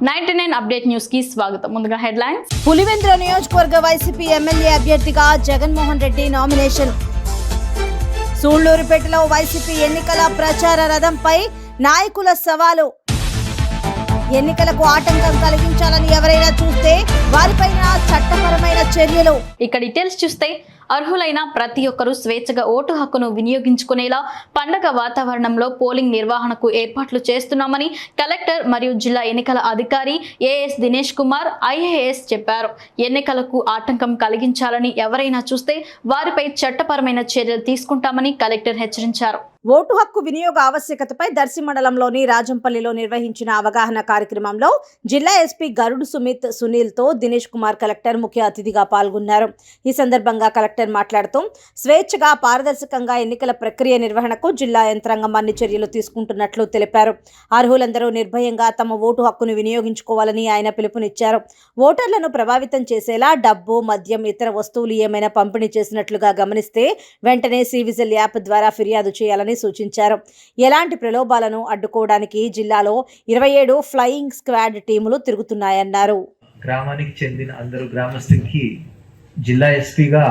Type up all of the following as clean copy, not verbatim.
99 update news కి స్వాగతం. ముందుగా హెడ్లైన్స్. పులివెందుల నియోజకవర్గ వైసీపీ ఎమ్మెల్యే అభ్యర్థిగా జగన్మోహన్ రెడ్డి నామినేషన్. సూళ్లూరుపేటలో వైసీపీ ఎన్నికల ప్రచార రథంపై నాయకుల సవాలు. ఎన్నికలకు ఆటంకం కలిగించాలని ఎవరైనా చూస్తే వారిపైన చట్టపరమైన చర్యలు. ఇక డీటెయిల్స్ చూస్తే అర్హులైన ప్రతి ఒక్కరూ స్వేచ్ఛగా ఓటు హక్కును వినియోగించుకునేలా పండగ వాతావరణంలో పోలింగ్ నిర్వహణకు ఏర్పాట్లు చేస్తున్నామని కలెక్టర్ మరియు జిల్లా ఎన్నికల అధికారి ఏఎస్ దినేష్ కుమార్ ఐఏఎస్ చెప్పారు. ఎన్నికలకు ఆటంకం కలిగించాలని ఎవరైనా చూస్తే వారిపై చట్టపరమైన చర్యలు తీసుకుంటామని కలెక్టర్ హెచ్చరించారు. ఓటు హక్కు వినియోగ ఆవశ్యకతపై దర్శి మండలంలోని రాజంపల్లిలో నిర్వహించిన అవగాహన కార్యక్రమంలో జిల్లా ఎస్పీ గరుడు సుమిత్ సునీల్తో దినేష్ కుమార్ కలెక్టర్ ముఖ్య అతిథిగా పాల్గొన్నారు. ఈ సందర్భంగా కలెక్టర్ మాట్లాడుతూ స్వేచ్ఛగా పారదర్శకంగా ఎన్నికల ప్రక్రియ నిర్వహణకు జిల్లా యంత్రాంగం అన్ని చర్యలు తీసుకుంటున్నట్లు తెలిపారు. అర్హులందరూ నిర్భయంగా తమ ఓటు హక్కును వినియోగించుకోవాలని ఆయన పిలుపునిచ్చారు. ఓటర్లను ప్రభావితం చేసేలా డబ్బు, మద్యం, ఇతర వస్తువులు ఏమైనా పంపిణీ చేసినట్లుగా గమనిస్తే వెంటనే సివిజిల్ యాప్ ద్వారా ఫిర్యాదు చేయాలని సూచించారు. ఎలాంటి ప్రలోభాలను అడ్డుకోవడానికి జిల్లాలో 27 ఫ్లయింగ్ స్క్వాడ్ టీములు తిరుగుతున్నాయన్నారు. గ్రామానికి చెందిన అందరూ గ్రామస్తులకి జిల్లా ఎస్పీగా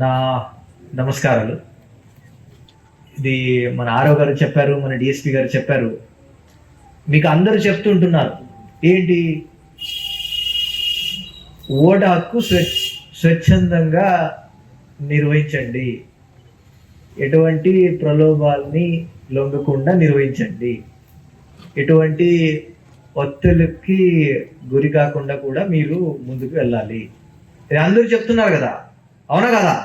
నా నమస్కారాలు. ఇది మన ఆర్ఓ గారు చెప్పారు, మన డిఎస్పీ గారు చెప్పారు, మీకు అందరూ చెప్తుంటున్నారు ఏంటి, ఓటు హక్కు స్వచ్ఛందంగా నిర్వహించండి, ఎటువంటి ప్రలోభాలని లొంగకుండా నిర్వహించండి, ఎటువంటి ఒత్తిడికి గురి కాకుండా కూడా మీరు ముందుకు వెళ్ళాలి. ఇది అందరూ చెప్తున్నారు కదా, అవునా కదా?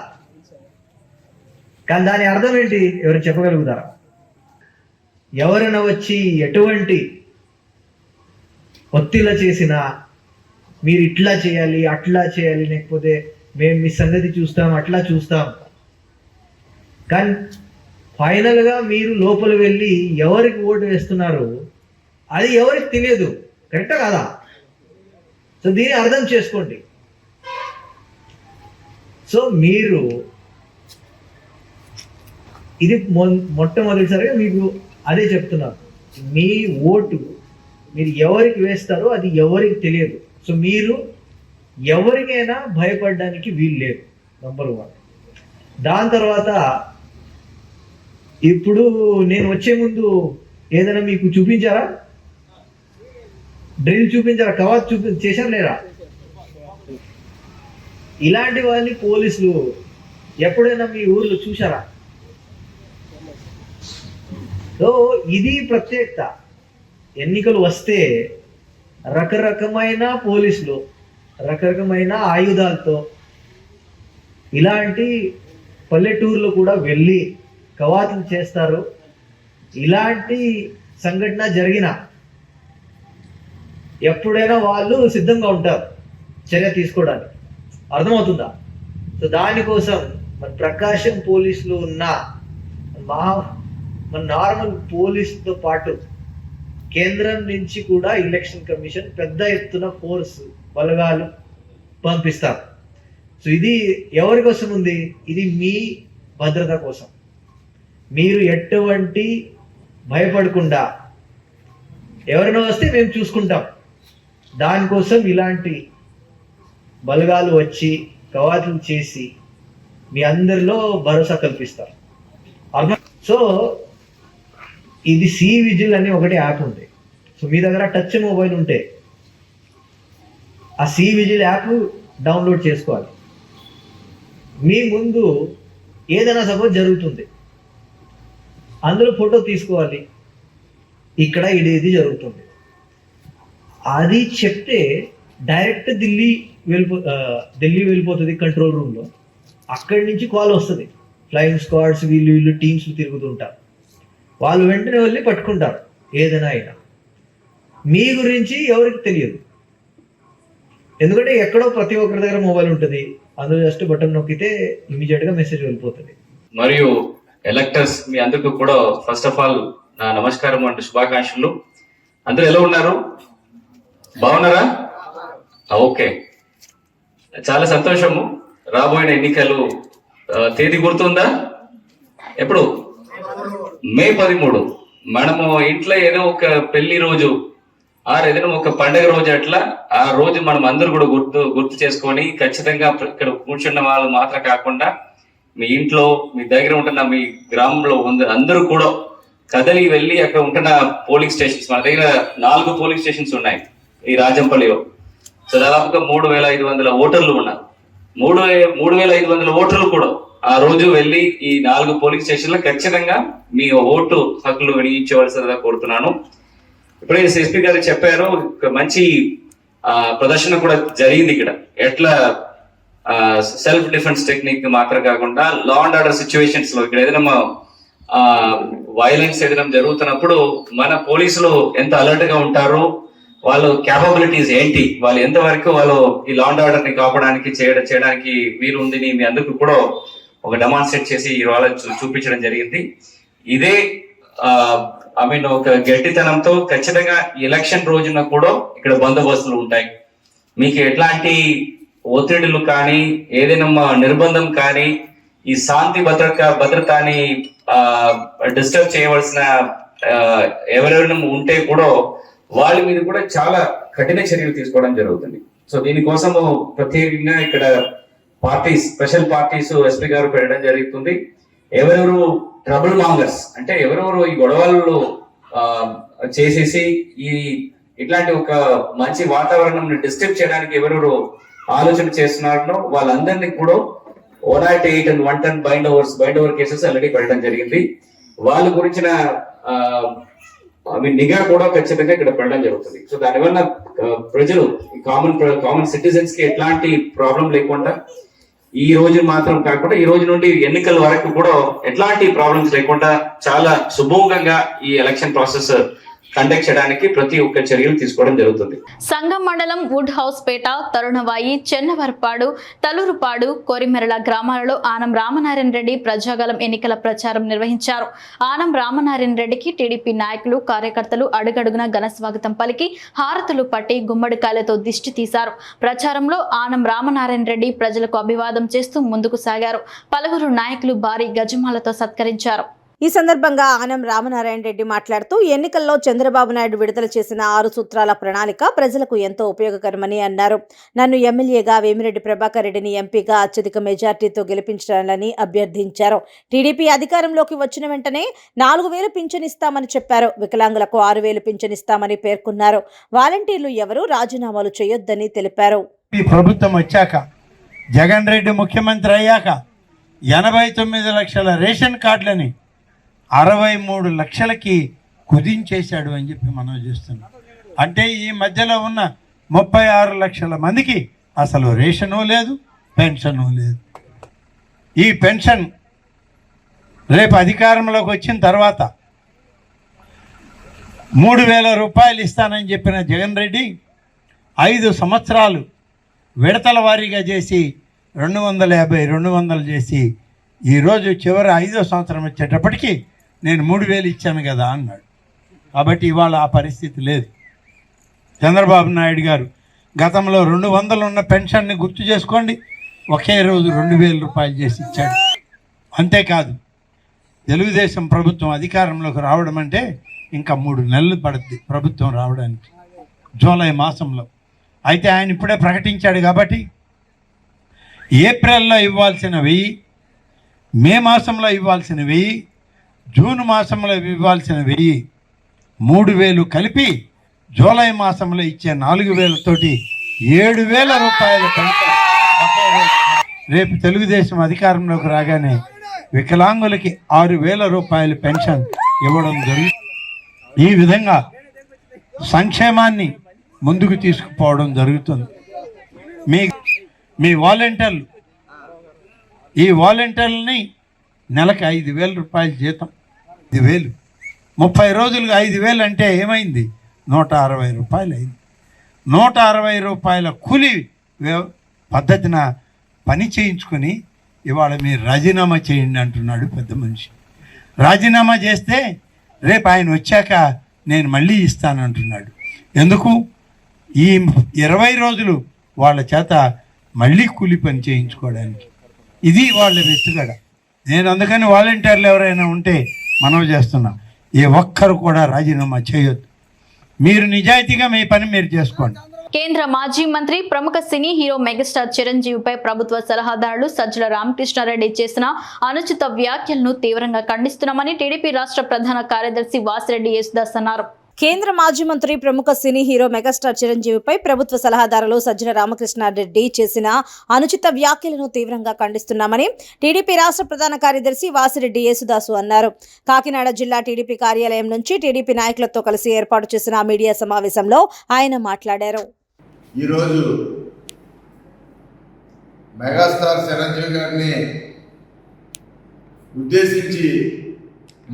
కానీ దాని అర్థం ఏంటి, ఎవరు చెప్పగలుగుతారా? ఎవరైనా వచ్చి ఎటువంటి ఒత్తిళ్ళ చేసినా మీరు ఇట్లా చేయాలి, అట్లా చేయాలి, లేకపోతే మేము మీ సంగతి చూస్తాం, అట్లా చూస్తాం, కానీ ఫైనల్గా మీరు లోపల వెళ్ళి ఎవరికి ఓటు వేస్తున్నారు అది ఎవరికి తెలియదు. కరెక్టా కదా? సో దీన్ని అర్థం చేసుకోండి. సో మీరు ఇది మొట్టమొదటిసారిగా మీకు అదే చెప్తున్నారు, మీ ఓటు మీరు ఎవరికి వేస్తారో అది ఎవరికి తెలియదు. సో మీరు ఎవరికైనా భయపడడానికి వీలు లేదు, నంబర్ 1. దాని తర్వాత ఇప్పుడు నేను వచ్చే ముందు ఏదైనా మీకు చూపించారా? డ్రిల్ చూపించారా? కవాత్ చేశారా లేరా? ఇలాంటి వాళ్ళని పోలీసులు ఎప్పుడైనా మీ ఊర్లో చూసారా? సో ఇది ప్రత్యేకత. ఎన్నికలు వస్తే రకరకమైన పోలీసులు రకరకమైన ఆయుధాలతో ఇలాంటి పల్లెటూరులో కూడా వెళ్ళి కవాతులు చేస్తారు. ఇలాంటి సంఘటన జరిగిన ఎప్పుడైనా వాళ్ళు సిద్ధంగా ఉంటారు చర్య తీసుకోవడానికి. అర్థమవుతుందా? సో దానికోసం మన ప్రకాశం పోలీసులు ఉన్న మన నార్మల్ పోలీసుతో పాటు కేంద్రం నుంచి కూడా ఎలక్షన్ కమిషన్ పెద్ద ఎత్తున ఫోర్స్ బలగాలు పంపిస్తారు. సో ఇది ఎవరి కోసం ఉంది? ఇది మీ భద్రత కోసం. మీరు ఎటువంటి భయపడకుండా ఎవరైనా వస్తే మేము చూసుకుంటాం, దానికోసం ఇలాంటి బలగాలు వచ్చి కవాతులు చేసి మీ అందరిలో భరోసా కల్పిస్తారు. సో ఇది సివిజిల్ అనే ఒకటి యాప్ ఉంది. సో మీ దగ్గర టచ్ మొబైల్ ఉంటే ఆ సివిజిల్ యాప్ డౌన్లోడ్ చేసుకోవాలి. మీ ముందు ఏదైనా సపోజ్ జరుగుతుంది, అందులో ఫోటో తీసుకోవాలి, ఇక్కడ ఇది జరుగుతుంది అది చెప్తే డైరెక్ట్ ఢిల్లీ వెళ్ళిపోతుంది కంట్రోల్ రూమ్లో. అక్కడి నుంచి కాల్ వస్తుంది, ఫ్లయింగ్ స్క్వాడ్స్ వీళ్ళు టీమ్స్ తిరుగుతుంటారు, వాళ్ళు వెంటనే వెళ్ళి పట్టుకుంటారు ఏదైనా అయినా. మీ గురించి ఎవరికి తెలియదు, ఎందుకంటే ఎక్కడో ప్రతి ఒక్కరి దగ్గర మొబైల్ ఉంటుంది, అందులో జస్ట్ బటన్ నొక్కితే ఇమీడియట్గా మెసేజ్ వెళ్ళిపోతుంది. మరియు ఎలక్టర్స్ మీ అందరికీ కూడా ఫస్ట్ ఆఫ్ ఆల్ నా నమస్కారం అంటూ శుభాకాంక్షలు. అందరూ ఎలా ఉన్నారు? బాగున్నారా? ఓకే, చాలా సంతోషము. రాబోయే ఎన్నికలు తేదీ గుర్తుందా? ఎప్పుడు? మే 13. మనము ఇంట్లో ఏదో ఒక పెళ్లి రోజు ఆర్ ఏదైనా ఒక పండుగ రోజు అట్లా ఆ రోజు మనం అందరూ కూడా గుర్తు చేసుకొని ఖచ్చితంగా ఇక్కడ కూర్చున్న వాళ్ళు మాత్రం కాకుండా మీ ఇంట్లో మీ దగ్గర ఉంటున్న మీ గ్రామంలో అందరూ కూడా కదలి వెళ్ళి అక్కడ ఉంటున్న పోలింగ్ స్టేషన్స్, మన దగ్గర 4 పోలింగ్ స్టేషన్స్ ఉన్నాయి ఈ రాజంపల్లిలో. సో దాదాపుగా 3,500 ఓటర్లు ఉన్నారు. 3,500 ఓటర్లు కూడా ఆ రోజు వెళ్ళి ఈ 4 పోలింగ్ స్టేషన్లో ఖచ్చితంగా మీ ఓటు హక్కులు వినియోగించవలసిందిగా కోరుతున్నాను. ఇప్పుడే ఎస్పీ గారు చెప్పారు, మంచి ప్రదర్శన కూడా జరిగింది ఇక్కడ. ఎట్లా సెల్ఫ్ డిఫెన్స్ టెక్నిక్ మాత్రం కాకుండా లా అండ్ ఆర్డర్ సిచ్యువేషన్స్ లో ఇక్కడ ఏదైనా వైలెన్స్ ఏదైనా జరుగుతున్నప్పుడు మన పోలీసులు ఎంత అలర్ట్ గా ఉంటారో, వాళ్ళు క్యాపబిలిటీస్ ఏంటి, వాళ్ళు ఎంతవరకు వాళ్ళు ఈ లా అండ్ ఆర్డర్ ని కాపాడడానికి చేయడానికి వీలు ఉంది, మీ అందరికీ కూడా ఒక డెమాన్స్ట్రేట్ చేసి ఇవాళ చూపించడం జరిగింది. ఇదే ఒక గట్టితనంతో ఖచ్చితంగా ఎలక్షన్ రోజున కూడా ఇక్కడ బందోబస్తులు ఉంటాయి. మీకు ఎట్లాంటి ఒత్తిడులు కానీ ఏదైనా నిర్బంధం కానీ ఈ శాంతి భద్రతని డిస్టర్బ్ చేయవలసిన ఎవరెవరైనా ఉంటే కూడా వాళ్ళ మీద కూడా చాలా కఠిన చర్యలు తీసుకోవడం జరుగుతుంది. సో దీనికోసం ప్రత్యేకంగా ఇక్కడ స్పెషల్ పార్టీస్ ఎస్పీ గారు పెట్టడం జరుగుతుంది. ఎవరెవరు ట్రబుల్ మాంగర్స్ అంటే ఎవరెవరు ఈ గొడవలు చేసేసి ఇట్లాంటి ఒక మంచి వాతావరణం డిస్టర్బ్ చేయడానికి ఎవరెవరు ఆలోచన చేస్తున్నారో వాళ్ళందరినీ కూడా 108 and 110 bind over cases already పెట్టడం జరిగింది. వాళ్ళ గురించిన నిఘా కూడా ఖచ్చితంగా ఇక్కడ పెట్టడం జరుగుతుంది. సో దానివల్ల ప్రజలు కామన్ సిటిజన్స్ కి ఎట్లాంటి ప్రాబ్లం లేకుండా ఈ రోజు మాత్రం కాకుండా ఈ రోజు నుండి ఎన్నికల వరకు కూడా ఎట్లాంటి ప్రాబ్లమ్స్ లేకుండా చాలా సుమూలంగా ఈ ఎలక్షన్ ప్రాసెస్ కండక్ట్ చేయడానికి ప్రతి ఒక్క చర్యలు తీసుకోవడం జరుగుతుంది. సంగం మండలం వుడ్ హౌస్ పేట, తరుణవాయి, చెన్నవరపాడు, తలూరుపాడు, కోరిమెరల గ్రామాలలో ఆనం రామనారాయణ రెడ్డి ప్రజాగలం ఎన్నికల ప్రచారం నిర్వహించారు. ఆనం రామనారాయణ రెడ్డికి టీడీపీ నాయకులు, కార్యకర్తలు అడుగడుగున ఘన స్వాగతం పలికి హారతులు పట్టి గుమ్మడికాయలతో దిష్టి తీశారు. ప్రచారంలో ఆనం రామనారాయణ రెడ్డి ప్రజలకు అభివాదం చేస్తూ ముందుకు సాగారు. పలువురు నాయకులు భారీ గజమాలతో సత్కరించారు. ఈ సందర్భంగా ఆనం రామనారాయణ రెడ్డి మాట్లాడుతూ ఎన్నికల్లో చంద్రబాబు నాయుడు విడుదల చేసిన 6 సూత్రాల ప్రణాళిక ప్రజలకు ఎంతో ఉపయోగకరమని అన్నారు. నన్ను ఎమ్మెల్యేగా, వేమిరెడ్డి ప్రభాకర్ రెడ్డిని ఎంపీగా అత్యధిక మెజార్టీతో గెలిపించాలని అభ్యర్థించారు. టీడీపీ అధికారంలోకి వచ్చిన వెంటనే 4,000 పింఛన్ ఇస్తామని చెప్పారు. వికలాంగులకు 6,000 పింఛన్ ఇస్తామని పేర్కొన్నారు. వాలంటీర్లు ఎవరూ రాజీనామాలు చేయొద్దని తెలిపారు. ఈ ప్రభుత్వం వచ్చాక, జగన్ రెడ్డి ముఖ్యమంత్రి అయ్యాక 89 లక్షల రేషన్ కార్డులని 63 లక్షలకి కుదించేశాడు అని చెప్పి మనం చేస్తున్నాం. అంటే ఈ మధ్యలో ఉన్న 36 లక్షల మందికి అసలు రేషను లేదు, పెన్షను లేదు. ఈ పెన్షన్ రేపు అధికారంలోకి వచ్చిన తర్వాత 3,000 రూపాయలు ఇస్తానని చెప్పిన జగన్ రెడ్డి 5 సంవత్సరాలు విడతల వారీగా చేసి 250, 200 చేసి ఈరోజు చివరి 5వ సంవత్సరం వచ్చేటప్పటికి నేను 3,000 ఇచ్చాను కదా అన్నాడు. కాబట్టి ఇవాళ ఆ పరిస్థితి లేదు. చంద్రబాబు నాయుడు గారు గతంలో 200 ఉన్న పెన్షన్ని గుర్తు చేసుకోండి, ఒకే రోజు 2,000 రూపాయలు చేసి ఇచ్చాడు. అంతేకాదు, తెలుగుదేశం ప్రభుత్వం అధికారంలోకి రావడం అంటే ఇంకా 3 నెలలు పడుద్ది ప్రభుత్వం రావడానికి, జూలై మాసంలో. అయితే ఆయన ఇప్పుడే ప్రకటించాడు కాబట్టి ఏప్రిల్లో ఇవ్వాల్సిన 1000, మే మాసంలో ఇవ్వాల్సిన 1000, జూన్ మాసంలో ఇవ్వాల్సిన 1000, 3,000 కలిపి జూలై మాసంలో ఇచ్చే 4,000 తోటి 7,000 రూపాయలు పెన్షన్ ఒకే రోజు. రేపు తెలుగుదేశం అధికారంలోకి రాగానే వికలాంగులకి 6,000 రూపాయలు పెన్షన్ ఇవ్వడం జరుగుతుంది. ఈ విధంగా సంక్షేమాన్ని ముందుకు తీసుకుపోవడం జరుగుతుంది. మీ వాలంటీర్లు, ఈ వాలంటీర్లని నెలకు 5,000 రూపాయలు జీతం, 5,000, 30 రోజులుగా 5,000 అంటే ఏమైంది? 160 రూపాయలు అయింది. 160 రూపాయల కూలి పద్ధతిన పని చేయించుకొని ఇవాళ మీరు రాజీనామా చేయండి అంటున్నాడు పెద్ద మనిషి. రాజీనామా చేస్తే రేపు ఆయన వచ్చాక నేను మళ్ళీ ఇస్తానంటున్నాడు. ఎందుకు? ఈ 20 రోజులు వాళ్ళ చేత మళ్ళీ కూలి పని చేయించుకోవడానికి. ఇది వాళ్ళ వెతుగడ. నేను అందుకని వాలంటీర్లు ఎవరైనా ఉంటే మనవి చేస్తున్నా, ఏ ఒక్కరు కూడా రాజీనామా చేయొద్దు. మీరు నిజాయితీగా మీ పని మీరు చేసుకోండి. కేంద్ర మాజీ మంత్రి ప్రముఖ సినీ హీరో మెగాస్టార్ చిరంజీవిపై ప్రభుత్వ సలహాదారులు సజ్జల రామకృష్ణారెడ్డి చేసిన అనుచిత వ్యాఖ్యలను తీవ్రంగా ఖండిస్తున్నామని టీడీపీ రాష్ట్ర ప్రధాన కార్యదర్శి వాసిరెడ్డి యేసుదాస్ అన్నారు. కేంద్ర మాజీ మంత్రి ప్రముఖ సినీ హీరో మెగాస్టార్ చిరంజీవిపై ప్రభుత్వ సలహాదారులు సజ్జల రామకృష్ణారెడ్డి చేసిన అనుచిత వ్యాఖ్యలను తీవ్రంగా ఖండిస్తున్నామని టీడీపీ రాష్ట్ర ప్రధాన కార్యదర్శి వాసిరెడ్డి యేసుదాసు అన్నారు. కాకినాడ జిల్లా టీడీపీ కార్యాలయం నుంచి టీడీపీ నాయకులతో కలిసి ఏర్పాటు చేసిన మీడియా సమావేశంలో ఆయన మాట్లాడారు. ఈరోజు మెగాస్టార్ చిరంజీవి గారిని ఉద్దేశించి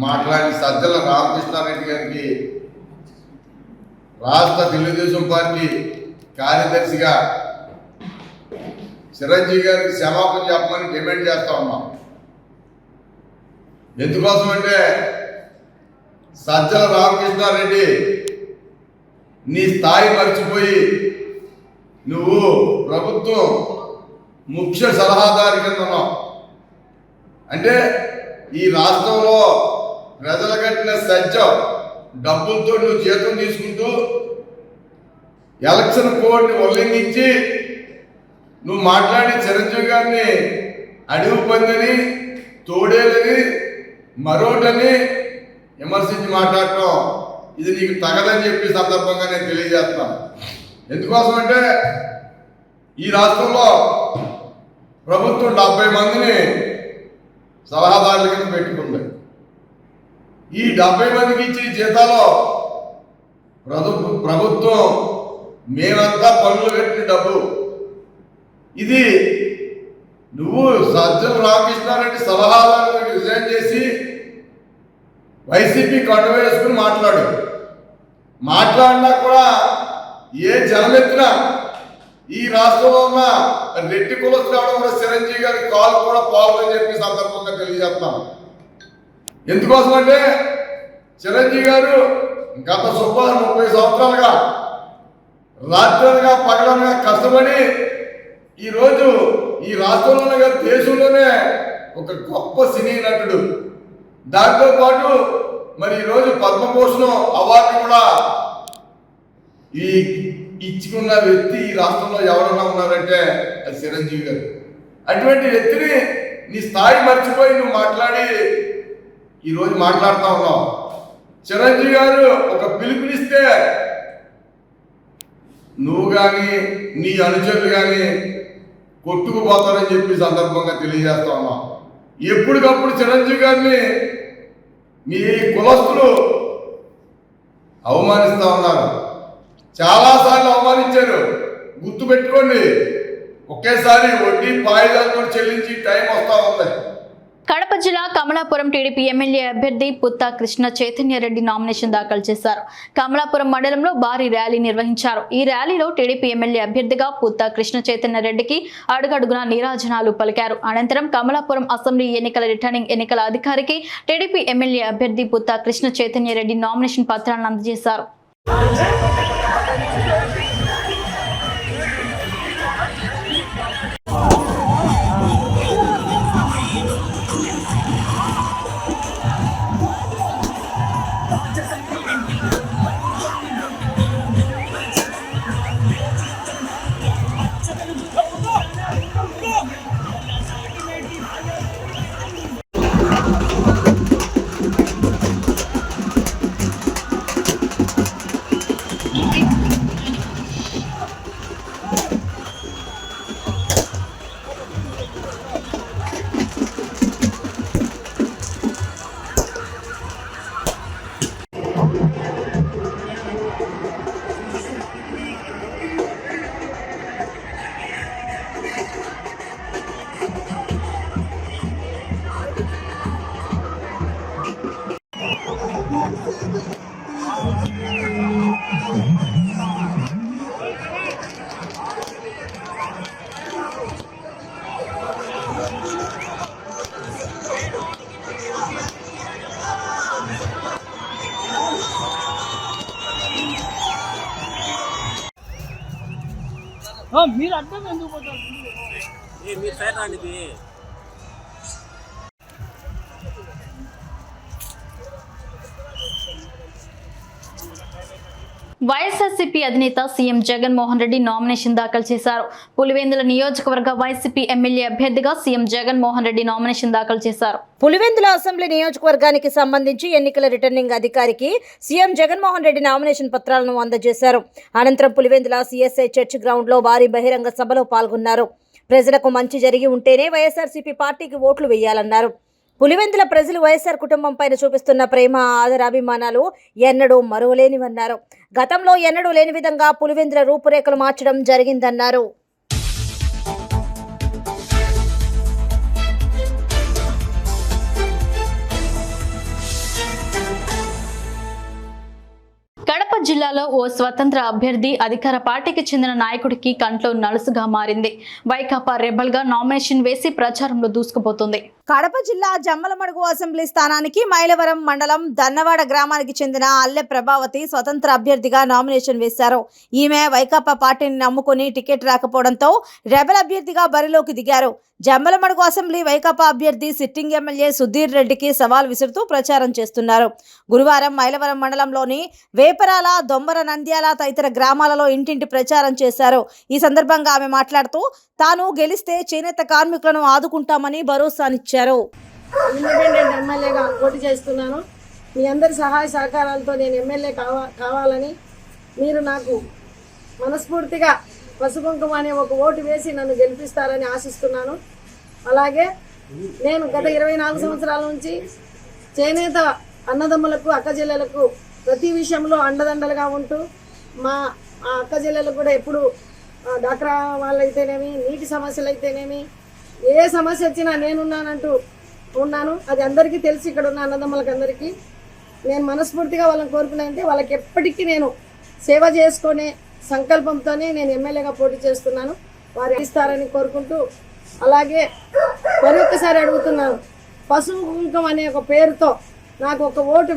మాట్లాడిన సజ్జల రామకృష్ణారెడ్డి గారికి రాష్ట్ర తెలుగుదేశం పార్టీ కార్యదర్శిగా చిరంజీవి గారికి క్షమాపణ చెప్పమని డిమాండ్ చేస్తా ఉన్నాం. ఎందుకోసం అంటే సజ్జల రామకృష్ణారెడ్డి నీ స్థాయి మర్చిపోయి నువ్వు ప్రభుత్వం ముఖ్య సలహాదారు కింద ఉన్నావు. అంటే ఈ రాష్ట్రంలో ప్రజలు కట్టిన సత్యం డబ్బులతో నువ్వు జీతం తీసుకుంటూ ఎలక్షన్ కోడ్ని ఉల్లంఘించి నువ్వు మాట్లాడి చిరంజీవి గారిని అడవి పందని తోడేలని మరోటని విమర్శించి మాట్లాడటం ఇది నీకు తగదని చెప్పి సందర్భంగా నేను తెలియజేస్తాను. ఎందుకోసం అంటే ఈ రాష్ట్రంలో ప్రభుత్వం 70 మందిని సలహాదారుల కింద పెట్టుకుంది. ఈ 70 మందికి ఇచ్చే జీతాలో ప్రభుత్వం మేమంతా పనులు పెట్టిన డబ్బు ఇది. నువ్వు సజ్జల రామకృష్ణారెడ్డి సలహాదారులకు రిజైన్ చేసి వైసీపీ కండువ వేసుకుని మాట్లాడినా కూడా ఏ జనమెత్తినా ఈ రాష్ట్రంలో ఉన్న రెడ్డి కులస్తులు కూడా చిరంజీవి గారి కాలు కూడా పోవాలని చెప్పి సందర్భంగా తెలియజేస్తాం. ఎందుకోసం అంటే చిరంజీవి గారు గత 30 సంవత్సరాలుగా రాత్రులుగా పగలనుగా కష్టపడి ఈరోజు ఈ రాష్ట్రంలోనే కాదు దేశంలోనే ఒక గొప్ప సినీ నటుడు. దాంతో పాటు మరి ఈరోజు పద్మభూషణం అవార్డు కూడా ఈ ఇచ్చుకున్న వ్యక్తి ఈ రాష్ట్రంలో ఎవరన్నా ఉన్నారంటే అది చిరంజీవి గారు. అటువంటి వ్యక్తిని నీ స్థాయి మర్చిపోయి నువ్వు మాట్లాడి ఈరోజు మాట్లాడుతూ ఉన్నావు. చిరంజీవి గారు ఒక పిలుపునిస్తే నువ్వు కానీ నీ అనుచరులు కానీ కొట్టుకుపోతారని చెప్పి సందర్భంగా తెలియజేస్తా ఉన్నావు. ఎప్పటికప్పుడు చిరంజీవి గారిని మీ కులస్తులు అవమానిస్తూ ఉన్నారు. చాలాసార్లు అవమానించారు. గుర్తుపెట్టుకోండి, ఒకేసారి వడ్డీ పాయిదాలతో చెల్లించి టైం వస్తూ ఉంది. కడప జిల్లా కమలాపురం టీడీపీ ఎమ్మెల్యే అభ్యర్థి పుత్తా కృష్ణ చైతన్యరెడ్డి నామినేషన్ దాఖలు చేశారు. కమలాపురం మండలంలో భారీ ర్యాలీ నిర్వహించారు. ఈ ర్యాలీలో టీడీపీ ఎమ్మెల్యే అభ్యర్థిగా పుత్తా కృష్ణ చైతన్యరెడ్డికి అడుగడుగునా నీరాజనాలు పలికారు. అనంతరం కమలాపురం అసెంబ్లీ ఎన్నికల రిటర్నింగ్ ఎన్నికల అధికారికి టీడీపీ ఎమ్మెల్యే అభ్యర్థి పుత్తా కృష్ణ చైతన్యరెడ్డి నామినేషన్ పత్రాలను అందజేశారు. మీరు అడ్డం ఎందుకు పోతారు? మీరు సైడ్ రండి. వైఎస్ఆర్సీపీ అధినేత సీఎం జగన్మోహన్ రెడ్డి నామినేషన్ దాఖలు చేశారు. పులివెందుల నియోజకవర్గ వైసీపీ ఎమ్మెల్యే అభ్యర్థిగా సీఎం జగన్మోహన్ రెడ్డి నామినేషన్ దాఖలు చేశారు. పులివెందుల అసెంబ్లీ నియోజకవర్గానికి సంబంధించి ఎన్నికల రిటర్నింగ్ అధికారికి సీఎం జగన్మోహన్ రెడ్డి నామినేషన్ పత్రాలను అందజేశారు. అనంతరం పులివెందుల సిఎస్ఐ చర్చ్ గ్రౌండ్ లో భారీ బహిరంగ సభలో పాల్గొన్నారు. ప్రజలకు మంచి జరిగి ఉంటేనే వైఎస్ఆర్సీపీ పార్టీకి ఓట్లు వేయాలన్నారు. పులివెందుల ప్రజలు వైఎస్ఆర్ కుటుంబం పైన చూపిస్తున్న ప్రేమ ఆదరాభిమానాలు ఎన్నడూ మరువలేనివన్నారు. గతంలో ఎన్నడూ లేని విధంగా పులివెందుల రూపురేఖలు మార్చడం జరిగిందన్నారు. కడప జిల్లాలో ఓ స్వతంత్ర అభ్యర్థి అధికార పార్టీకి చెందిన నాయకుడికి కంట్లో నలుసుగా మారింది. వైకాపా రెబల్ గా నామినేషన్ వేసి ప్రచారంలో దూసుకుపోతుంది. కడప జిల్లా జమ్మలమడుగు అసెంబ్లీ స్థానానికి మైలవరం మండలం దన్నవాడ గ్రామానికి చెందిన అల్లె ప్రభావతి స్వతంత్ర అభ్యర్థిగా నామినేషన్ వేశారు. ఈమె వైకాపా పార్టీని నమ్ముకుని టికెట్ రాకపోవడంతో రెబల్ అభ్యర్థిగా బరిలోకి దిగారు. జమ్మలమడుగు అసెంబ్లీ వైకాపా అభ్యర్థి సిట్టింగ్ ఎమ్మెల్యే సుధీర్ రెడ్డికి సవాల్ విసురుతూ ప్రచారం చేస్తున్నారు. గురువారం మైలవరం మండలంలోని వేపరాల, దొంబర, నంద్యాల తదితర గ్రామాలలో ఇంటింటి ప్రచారం చేశారు. ఈ సందర్భంగా ఆమె మాట్లాడుతూ తాను గెలిస్తే చేనేత కార్మికులను ఆదుకుంటామని భరోసానిచ్చారు. ఇండిపెండెంట్ ఎమ్మెల్యేగా పోటీ చేస్తున్నాను. మీ అందరి సహాయ సహకారాలతో నేను ఎమ్మెల్యే కావాలని మీరు నాకు మనస్ఫూర్తిగా పసుకుంకుమ అనే ఒక ఓటు వేసి నన్ను గెలిపిస్తారని ఆశిస్తున్నాను. అలాగే నేను గత 24 సంవత్సరాల నుంచి చేనేత అన్నదమ్ములకు, అక్కచెల్లెలకు ప్రతి విషయంలో అండదండలుగా ఉంటూ మా అక్కచెల్లెలకు కూడా ఎప్పుడు డాక్రా వాళ్ళైతేనేమి, నీటి సమస్యలు అయితేనేమి, ఏ సమస్య వచ్చినా నేనున్నానంటూ ఉన్నాను. అది అందరికీ తెలిసి ఇక్కడ ఉన్న అన్నదమ్ములకు అందరికీ నేను మనస్ఫూర్తిగా వాళ్ళని కోరుకున్నానంటే వాళ్ళకి ఎప్పటికీ నేను సేవ చేసుకునే సంకల్పంతోనే నేను ఎమ్మెల్యేగా పోటీ చేస్తున్నాను. వారు ఇస్తారని కోరుకుంటూ, అలాగే మరి ఒక్కసారి అడుగుతున్నాను, పసుపు కుంకుమ అనే ఒక పేరుతో నాకు ఒక ఓటు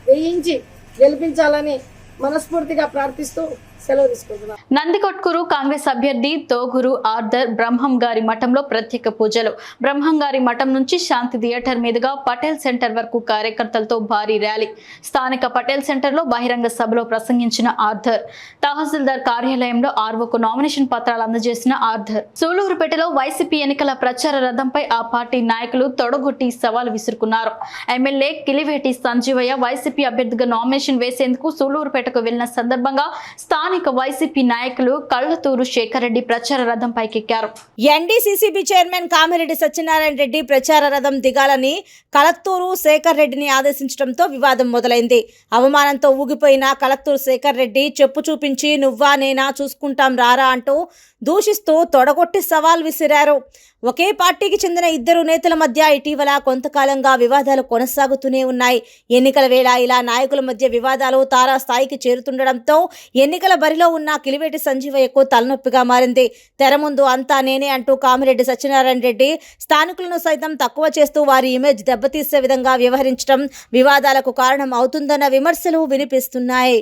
వేయించి గెలిపించాలని మనస్ఫూర్తిగా ప్రార్థిస్తూ సెలవు తీసుకుంటున్నాను. నందికొట్కూరు కాంగ్రెస్ అభ్యర్థి తోగూరు ఆర్దర్ బ్రహ్మం గారి మఠంలో ప్రత్యేక పూజలు. బ్రహ్మం గారి మఠం నుంచి శాంతి థియేటర్ మీదుగా పటేల్ సెంటర్ వరకు కార్యకర్తలతో భారీ ర్యాలీ. స్థానిక పటేల్ సెంటర్ లో బహిరంగ సభలో ప్రసంగించిన ఆర్దర్ తహసీల్దార్ కార్యాలయంలో ఆర్వోకు నామినేషన్ పత్రాలు అందజేసిన ఆర్దర్ సూలూరుపేటలో వైసీపీ ఎన్నికల ప్రచార రథంపై ఆ పార్టీ నాయకులు తొడగొట్టి సవాల్ విసురుకున్నారు. ఎమ్మెల్యే కిలివేటి సంజీవయ్య వైసీపీ అభ్యర్థిగా నామినేషన్ వేసేందుకు సూలూరుపేటకు వెళ్లిన సందర్భంగా స్థానిక వైసీపీ నాయకులు కళ్లతూరు శేఖర్ రెడ్డి ప్రచార రథం పైకెక్కారు. ఎన్డీసీసీబీ చైర్మన్ కామిరెడ్డి సత్యనారాయణ రెడ్డి ప్రచార రథం దిగాలని కలత్తూరు శేఖర్ రెడ్డిని ఆదేశించడంతో వివాదం మొదలైంది. అవమానంతో ఊగిపోయిన కలత్తూరు శేఖర్ రెడ్డి చెప్పు చూపించి నువ్వా నేనా చూసుకుంటాం రారా అంటూ దూషిస్తూ తొడగొట్టి సవాల్ విసిరారు. ఒకే పార్టీకి చెందిన ఇద్దరు నేతల మధ్య ఇటీవల కొంతకాలంగా వివాదాలు కొనసాగుతూనే ఉన్నాయి. ఎన్నికల వేళ ఇలా నాయకుల మధ్య వివాదాలు తారాస్థాయికి చేరుతుండడంతో ఎన్నికల బరిలో ఉన్న కిలివేటి సంజీవయ్యకు తలనొప్పిగా మారింది. తెర ముందు అంతా నేనే అంటూ కామిరెడ్డి సత్యనారాయణ రెడ్డి స్థానికులను సైతం తక్కువ చేస్తూ వారి ఇమేజ్ దెబ్బతీసే విధంగా వ్యవహరించడం వివాదాలకు కారణం అవుతుందన్న విమర్శలు వినిపిస్తున్నాయి.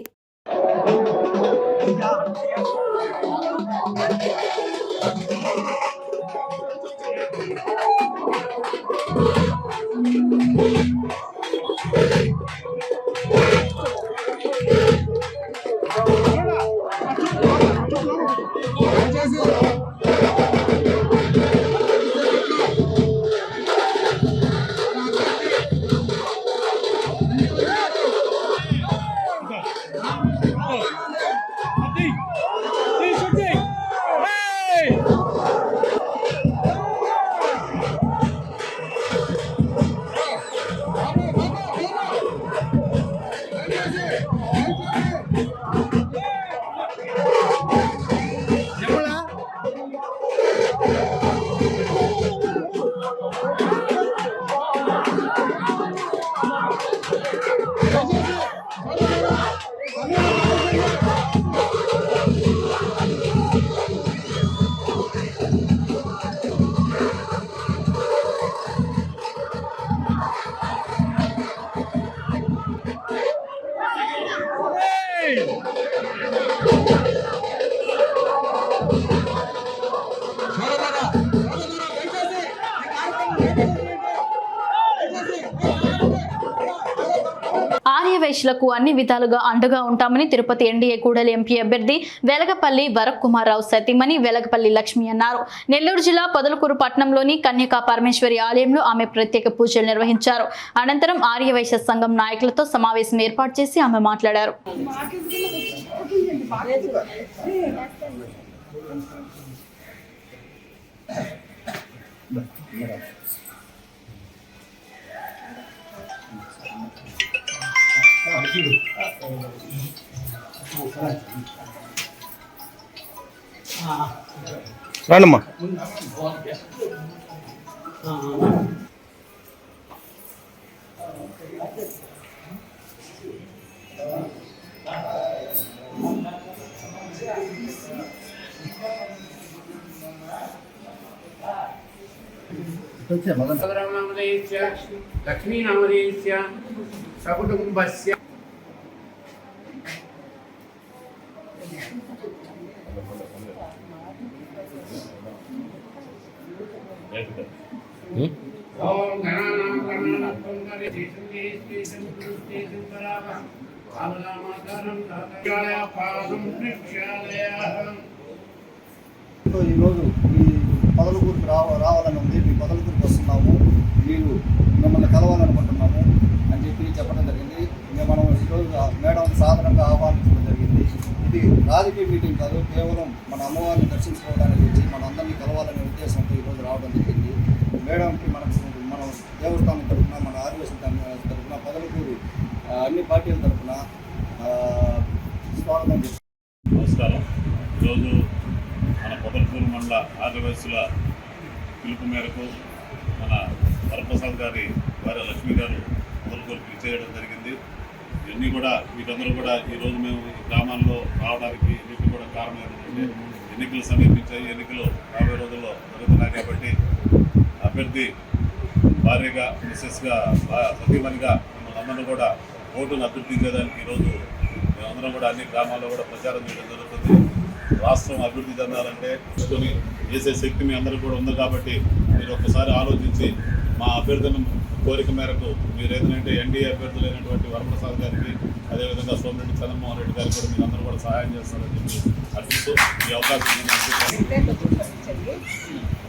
ఆర్యవైశ్యులకు అన్ని విధాలుగా అండగా ఉంటామని తిరుపతి ఎన్డీఏ కూడలి ఎంపీ అభ్యర్థి వెలగపల్లి వరకుమారరావు సతీమణి వెలగపల్లి లక్ష్మి అన్నారు. నెల్లూరు జిల్లా పొదలకూరు పట్టణంలోని కన్యకా పరమేశ్వరి ఆలయంలో ఆమె ప్రత్యేక పూజలు నిర్వహించారు. అనంతరం ఆర్యవైశ్య సంఘం నాయకులతో సమావేశం ఏర్పాటు చేసి ఆమె మాట్లాడారు. రండమ్మా. లక్ష్మీనామదేశ్య సకుటుంబస్య ఓం గణానాం గణానాం ఈరోజు మీ పొదలకూరుకి రావాలని ఉంది. మీ పొదలకూరుకి వస్తున్నాము, మీరు మిమ్మల్ని కలవాలనుకుంటున్నాము అని చెప్పడం జరిగింది. మనం ఈరోజు మేడం సాధారణంగా ఆహ్వానించడం జరిగింది. ఇది రాజకీయ మీటింగ్ కాదు, కేవలం మన అమ్మవారిని దర్శించుకోవడానికి వచ్చి మన అందరినీ కలవాలనే ఉద్దేశంతో ఈరోజు రావడం జరిగింది. మేడంకి మనం దేవస్థానం తరఫున, మన ఆదివాసీ తరఫున, పొదలకూరు అన్ని పార్టీల తరఫున స్వాగతం చేస్తాం. నమస్కారం. ఈరోజు మన పొదలకూరు మండల ఆదివాసుల పిలుపు మేరకు మన వరప్రసాద్ గారి భార్య లక్ష్మి గారు పొదలకూరుకి ఇచ్చేయడం జరిగింది. ఇవన్నీ కూడా మీకందరూ కూడా ఈరోజు మేము ఈ గ్రామాల్లో రావడానికి ఎన్నికలు కూడా కారణం ఏంటంటే ఎన్నికలు సమీపించాయి. ఎన్నికలు రాబోయే రోజుల్లో జరుగుతున్నాయి కాబట్టి అభ్యర్థి భార్యగా, మిస్సెస్గా, సతీమణిగా మిమ్మల్ని అందరూ కూడా ఓటును అభ్యర్థించేదానికి ఈరోజు మేమందరం కూడా అన్ని గ్రామాల్లో కూడా ప్రచారం చేయడం జరుగుతుంది. రాష్ట్రం అభివృద్ధి చెందాలంటే చేసే శక్తి మీ అందరూ కూడా ఉంది కాబట్టి మీరు ఒక్కసారి ఆలోచించి మా అభ్యర్థుల కోరిక మేరకు మీరు ఏదైనా ఎన్డీఏ అభ్యర్థులైనటువంటి వరప్రసాద్ గారికి, అదేవిధంగా సోమిరెడ్డి చంద్రమోహన్ రెడ్డి గారికి కూడా మీరు అందరూ కూడా సహాయం చేస్తారని చెప్పి అర్థిస్తూ ఈ అవకాశం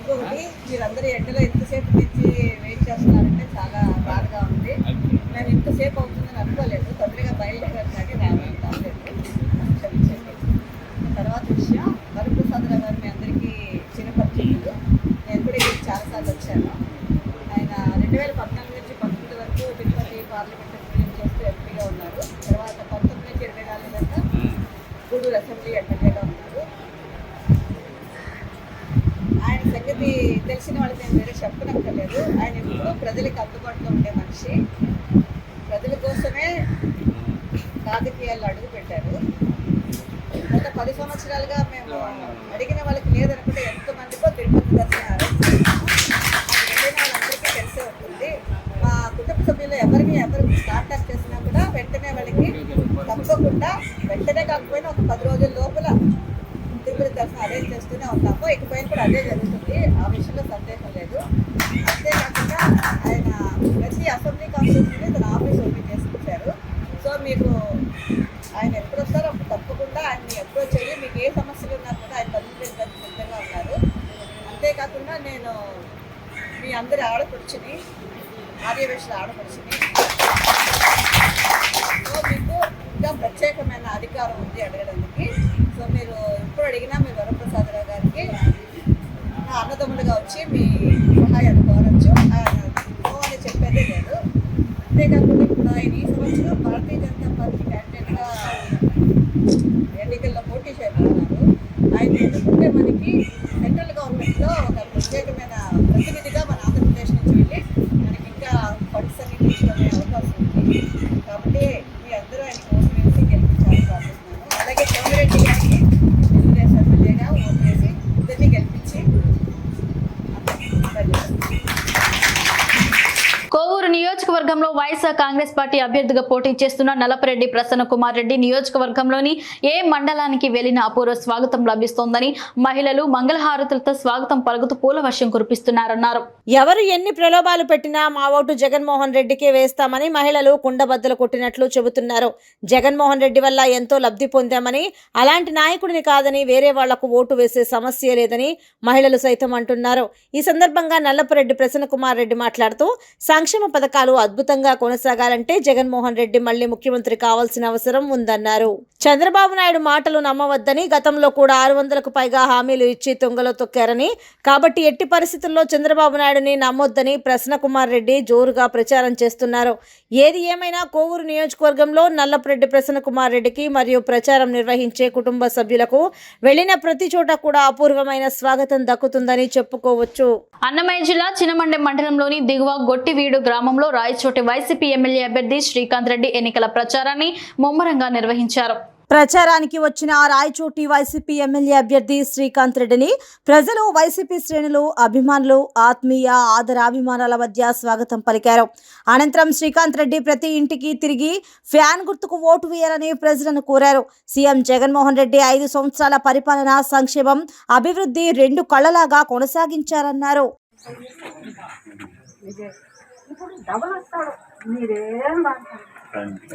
ఇంకొకటి, మీరందరూ ఎండలో ఎంతసేపు తెచ్చి వెయిట్ చేస్తున్నారంటే చాలా బాధగా ఉంది. నేను ఇంతసేపు అవుతుందని అనుకోలేదు. తొందరగా బయలుదేరాను కానీ రావడం కాలేదు, క్షమించండి. తర్వాత విషయం, వరప్రసాదరావు గారు మీ అందరికీ చిరపరిచితులు. నేను కూడా ఇక్కడికి చాలాసార్లు వచ్చాను. ఆయన 2014 నుంచి 19 వరకు తిరుపతి పార్లమెంట్ ఎమ్మెల్యే చేస్తూ ఎంపీగా ఉన్నారు. తర్వాత 19 నుంచి 24 దాకా గూడూరు అసెంబ్లీ ఎమ్మెల్యేగా ఉన్నారు. ఆయన సంగతి తెలిసిన వాళ్ళకి నేను వేరే చెప్పనక్కర్లేదు. ఆయన ఎప్పుడూ ప్రజలకు అందుబాటులో ఉండే మనిషి. ప్రజల కోసమే రాజకీయాల్లో అడుగు పెట్టారు. గత 10 సంవత్సరాలుగా మేము అడిగిన వాళ్ళకి లేదనుకుంటే ఎంతమందికో తిరుపతి దర్శనం అరేంజ్ చేస్తాము. వెళ్ళిన వాళ్ళందరికీ తెలిసే ఉంటుంది. మా కుటుంబ సభ్యులు ఎవరు కాంటాక్ట్ చేసినా కూడా వెంటనే వాళ్ళకి తప్పకుండా, వెంటనే కాకపోయినా ఒక 10 రోజుల లోపల తిరుపతి దర్శనం అరేంజ్ చేస్తూనే ఉంటాము. ఇకపైన కూడా అదే జరుగుతుంది, ఆ విషయంలో సందేహం లేదు. అంతేకాకుండా ఆయన ప్రతి అసెంబ్లీ కాన్స్టిట్యూన్సీని తన ఆఫీస్ ఓపెన్ చేసుకొచ్చారు. సో మీకు ఆయన ఎప్పుడు వస్తారో అప్పుడు తప్పకుండా ఆయన్ని అప్రోచ్ అయ్యి మీకు ఏ సమస్యలు ఉన్నా కూడా ఆయన పరిష్కరించడానికి సిద్ధంగా ఉన్నారు. అంతేకాకుండా నేను మీ అందరి ఆడపడుచుని, ఆర్యవేశ్యుల ఆడపడుచుని. సో మీకు ఇంకా ప్రత్యేకమైన అధికారం ఉంది అడగడానికి. సో మీరు ఎప్పుడు అడిగినా మీరు వరప్రసాదరావు గారికి నా అన్నదమ్ములుగా వచ్చి మీ సహాయాన్ని కోరచ్చు. ఆయన అని చెప్పేదే లేదు. అంతేకాకుండా ఇప్పుడు ఆయన ఈ సంవత్సరం భారతీయ జనతా పార్టీ క్యాండిడేట్గా ఎన్నికల్లో పోటీ చేయబోతున్నారు. ఆయన ఎందుకంటే మనకి సెంట్రల్ గవర్నమెంట్లో ఒక ప్రత్యేకమైన ప్రతినిధిగా మన ఆంధ్రప్రదేశ్ నుంచి వెళ్ళి మనకి ఇంకా ఫండ్స్ అన్ని తీసుకునే అవకాశం ఉంది. కాబట్టి మీ అందరూ ఆయన ఓటు వేసి గెలిపించాలని ప్రార్థిస్తున్నాను. అలాగే సోమిరెడ్డి గారికి తెలుగుదేశం ఎమ్మెల్యేగా ఓటు వేసి ఇద్దరిని గెలిపించి కోవూరు నియోజకవర్గ నియోజకవర్గంలో వైఎస్ఆర్ కాంగ్రెస్ పార్టీ అభ్యర్థిగా పోటీ చేస్తున్న నలపరెడ్డి ప్రసన్న కుమార్ రెడ్డి నియోజకవర్గంలోని ఏ మండలానికి వెళ్లిన అపూర్వ స్వాగతం లభిస్తోందని మహిళలు మంగళహారతులతో స్వాగతం పలుకుతూ పూల వర్షం కురిపిస్తున్నారన్నారు. ఎవరు ఎన్ని ప్రలోభాలు పెట్టినా మా ఓటు జగన్మోహన్ రెడ్డికే వేస్తామని మహిళలు కుండబద్దలు కొట్టినట్లు చెబుతున్నారు. జగన్మోహన్ రెడ్డి వల్ల ఎంతో లబ్ధి పొందామని, అలాంటి నాయకుడిని కాదని వేరే వాళ్లకు ఓటు వేసే సమస్య లేదని మహిళలు సైతం అంటున్నారు. ఈ సందర్భంగా నల్లపరెడ్డి ప్రసన్న కుమార్ రెడ్డి మాట్లాడుతూ సంక్షేమ పథకాలు అద్భుతంగా కొనసాగాలంటే జగన్మోహన్ రెడ్డి మళ్లీ ముఖ్యమంత్రి కావాల్సిన అవసరం ఉందన్నారు. చంద్రబాబు నాయుడు మాటలు నమ్మవద్దని, గతంలో కూడా 600కు పైగా హామీలు ఇచ్చి తుంగలో తొక్కారని, కాబట్టి ఎట్టి పరిస్థితుల్లో చంద్రబాబు నాయుడుని నమ్మొద్దని ప్రసన్న కుమార్ రెడ్డి జోరుగా ప్రచారం చేస్తున్నారు. ఏది ఏమైనా కోవూరు నియోజకవర్గంలో నల్లపరెడ్డి ప్రసన్న కుమార్ రెడ్డికి మరియు ప్రచారం నిర్వహించే కుటుంబ సభ్యులకు వెళ్లిన ప్రతి చోట కూడా అపూర్వమైన స్వాగతం దక్కుతుందని చెప్పుకోవచ్చు. అన్నమయ్య జిల్లా చినమండెం మండలంలోని దిగువ గొట్టివీడు గ్రామంలో రాయచోటి వైసీపీ ఎమ్మెల్యే అభ్యర్థి శ్రీకాంత్ రెడ్డి ఎన్నికల ప్రచారాన్ని ముమ్మరంగా నిర్వహించారు. ప్రచారానికి వచ్చిన రాయచోటి వైసీపీ ఎమ్మెల్యే అభ్యర్థి శ్రీకాంత్ రెడ్డిని ప్రజలు, వైసీపీ శ్రేణులు, అభిమానులు ఆత్మీయ ఆదరాభిమానాల మధ్య స్వాగతం పలికారు. అనంతరం శ్రీకాంత్ రెడ్డి ప్రతి ఇంటికి తిరిగి ఫ్యాన్ గుర్తుకు ఓటు వేయాలని ప్రజలను కోరారు. సీఎం జగన్మోహన్ రెడ్డి 5 సంవత్సరాల పరిపాలన, సంక్షేమం, అభివృద్ధి 2 కళ్లలాగా కొనసాగించారన్నారు.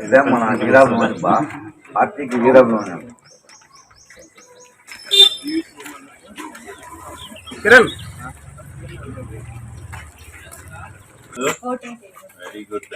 ఇదే మన వీరాభిమాని పార్టీకి వీరాభిమాని Kiran. Very good.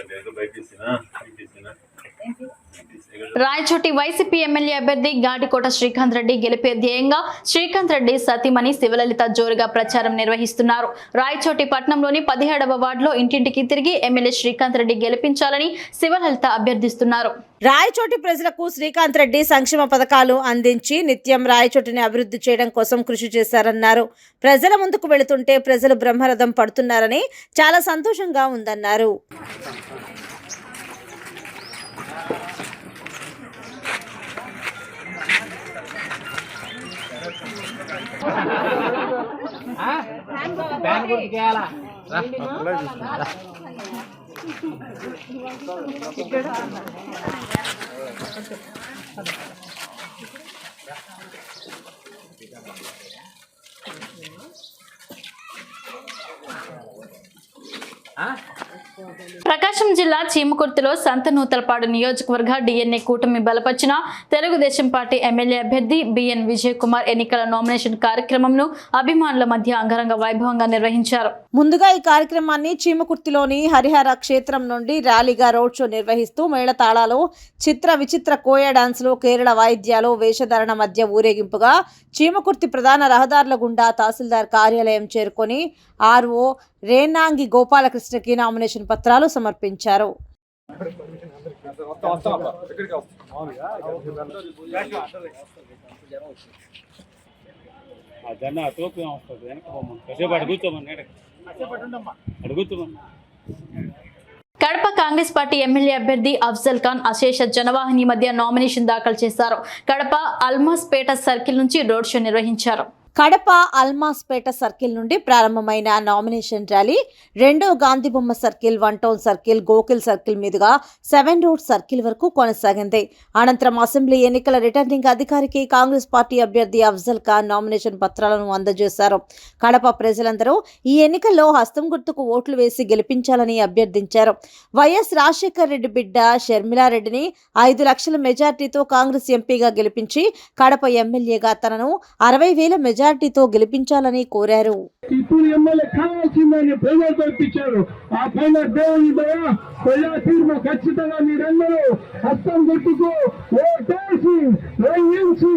Rayachoti YCP MLA అభ్యర్థి గాడికోట శ్రీకాంత్ రెడ్డి గెలిపే ధ్యేయంగా శ్రీకాంత్ రెడ్డి సతీమణి శివలలిత జోరుగా ప్రచారం నిర్వహిస్తున్నారు. రాయచోటి పట్టణంలోని 17వ వార్డులో ఇంటింటికి తిరిగి ఎమ్మెల్యే శ్రీకాంత్ రెడ్డి గెలిపించాలని శివలలిత అభ్యర్థిస్తున్నారు. రాయచోటి ప్రజలకు శ్రీకాంత్ రెడ్డి సంక్షేమ పథకాలు అందించి నిత్యం రాయచోటిని అభివృద్ధి చేయడం కోసం కృషి చేశారన్నారు. ప్రజల ముందుకు వెళుతుంటే ప్రజలు బ్రహ్మరథం పడుతున్నారని చాలా సంతోషంగా ఉందన్నారు. ప్రకాశం జిల్లా చీమకుర్తిలో సంతనూతలపాడు నియోజకవర్గ డిఎన్ఏ కూటమి బలపరిచిన తెలుగుదేశం పార్టీ ఎమ్మెల్యే అభ్యర్థి బిఎన్ విజయ్ కుమార్ ఎన్నికల నామినేషన్ కార్యక్రమంను అభిమానుల మధ్య అంగరంగ వైభవంగా నిర్వహించారు. ముందుగా ఈ కార్యక్రమాన్ని చీమకుర్తిలోని హరిహర క్షేత్రం నుండి ర్యాలీగా రోడ్ షో నిర్వహిస్తూ మేళతాళాలు, చిత్ర విచిత్ర కోయ డాన్సులు, కేరళ వాయిద్యాలు, వేషధారణ మధ్య ఊరేగింపుగా చీమకుర్తి ప్రధాన రహదారుల గుండా తహసీల్దార్ కార్యాలయం చేరుకొని ఆర్ఓ రేనాంగి గోపాలకృష్ణకి నామినేషన్ పత్రాలు సమర్పించారు. కడప కాంగ్రెస్ పార్టీ ఎమ్మెల్యే అభ్యర్థి అఫ్జల్ ఖాన్ అశేష జనవాహిని మధ్య నామినేషన్ దాఖలు చేశారు. కడప అల్మాస్పేట సర్కిల్ నుంచి రోడ్ షో నిర్వహించారు. కడప అల్మాస్పేట సర్కిల్ నుండి ప్రారంభమైన నామినేషన్ ర్యాలీ 2వ Gandhibomma circle, 1 town circle, గోకిల్ circle మీదుగా 7 రోడ్ సర్కిల్ వరకు కొనసాగింది. అనంతరం అసెంబ్లీ ఎన్నికల రిటర్నింగ్ అధికారికి కాంగ్రెస్ పార్టీ అభ్యర్థి అఫ్జల్ ఖాన్ నామినేషన్ పత్రాలను అందజేశారు. కడప ప్రజలందరూ ఈ ఎన్నికల్లో హస్తం గుర్తుకు ఓట్లు వేసి గెలిపించాలని అభ్యర్థించారు. వైఎస్ రాజశేఖర్ రెడ్డి బిడ్డ షర్మిలారెడ్డిని 5 లక్షల మెజార్టీతో కాంగ్రెస్ ఎంపీగా గెలిపించి కడప ఎమ్మెల్యేగా తనను 60,000 మెజార్టీతో గెలిపించాలని కోరారు. ఇప్పుడు ఎమ్మెల్యే కావాల్సిందని ప్రజలు తెప్పించారు. ఆ పైన దేవుని దయ ప్రజా తీర్పు ఖచ్చితంగా మీరందరూ హస్తం గుర్తుకు ఓటేసి వేయించి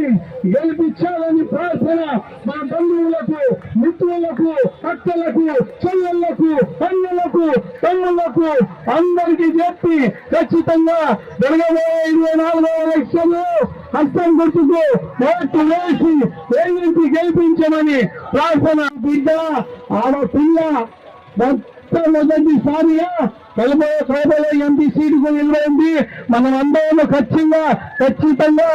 గెలిపించాలని ప్రార్థన మన బంధువులకు, మిత్రులకు, అక్కలకు, చెల్లెళ్లకు, అన్నలకు, తమ్ముళ్లకు అందరికీ చెప్పి ఖచ్చితంగా జరగబోయే 24వ ఎలక్షన్లో హస్తం గుర్తుకు ఓటు వేసి వేయించి గెలిపించమని ప్రార్థన. బిడ్డ ఆడపిల్ల మొదటిసారిగా కలబోయే ఎంపీ సీటుకు నిలబడింది. మనం అందరం ఖచ్చితంగా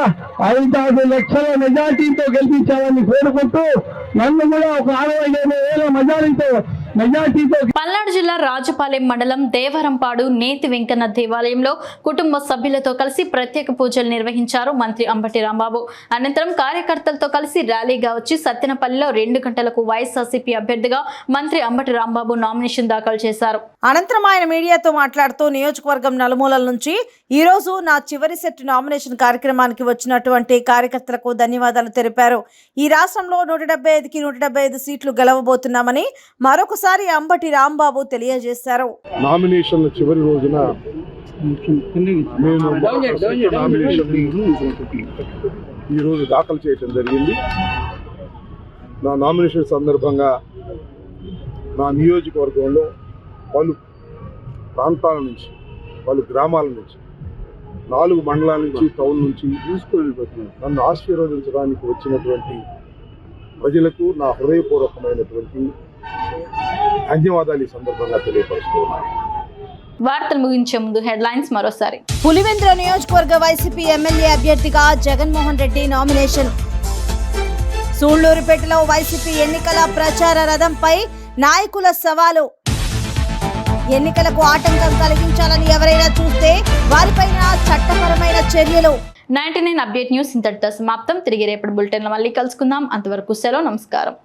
5-6 లక్షల మెజార్టీతో గెలిపించాలని కోరుకుంటూ నన్ను కూడా ఒక 65,000 మెజార్టీతో మెజార్టీతో పల్నాడు జిల్లా రాజుపాలెం మండలం దేవరంపాడు నేతి వెంకన్న దేవాలయంలో కుటుంబ సభ్యులతో కలిసి ప్రత్యేక పూజలు నిర్వహించారు మంత్రి అంబటి రాంబాబు. అనంతరం కార్యకర్తలతో కలిసి ర్యాలీగా వచ్చి సత్తెనపల్లిలో 2 గంటలకు వైఎస్ఆర్సీపీ అభ్యర్థిగా మంత్రి అంబటి రాంబాబు నామినేషన్ దాఖలు చేశారు. అనంతరం ఆయన మీడియాతో మాట్లాడుతూ నియోజకవర్గం నలుమూలల నుంచి ఈ రోజు నా చివరి సెట్ నామినేషన్ కార్యక్రమానికి వచ్చినటువంటి కార్యకర్తలకు ధన్యవాదాలు తెలిపారు. ఈ రాష్ట్రంలో 175కి 175 సీట్లు గెలవబోతున్నామని మరొకసారి అంబటి రాంబాబు తెలియజేశారు. నామినేషన్ చివరి రోజున నేను నామినేషన్ ఈ రోజు దాఖలు చేయడం జరిగింది. నా నామినేషన్ సందర్భంగా నా నియోజకవర్గంలో పలు ప్రాంతాల నుంచి, పలు గ్రామాల నుంచి, 4 మండలాల నుంచి, టౌన్ నుంచి నన్ను ఆశీర్వదించడానికి వచ్చినటువంటి ప్రజలకు నా హృదయపూర్వకమైనటువంటి ధన్యవాదాలు ఈ సందర్భంగా తెలియపరుస్తున్నాను. వార్తలు ముగించే ముందు హెడ్లైన్స్ మరోసారి. పులివెందుల నియోజకవర్గ వైసీపీ ఎమ్మెల్యే అభ్యర్థిగా జగన్మోహన్ రెడ్డి నామినేషన్. సూళ్లూరుపేటలో వైసీపీ ఎన్నికల ప్రచార రథంపై నాయకుల సవాలు. ఎన్నికలకు ఆటంకం కలిగించాలని ఎవరైనా చూస్తే వారిపైన చట్టపరమైన చర్యలు. 99 అప్డేట్ న్యూస్ ఇంతటితో సమాప్తం. తిరిగి రేపటి బులెటిన్లో మళ్ళీ కలుసుకుందాం. అంతవరకు సెలవు. నమస్కారం.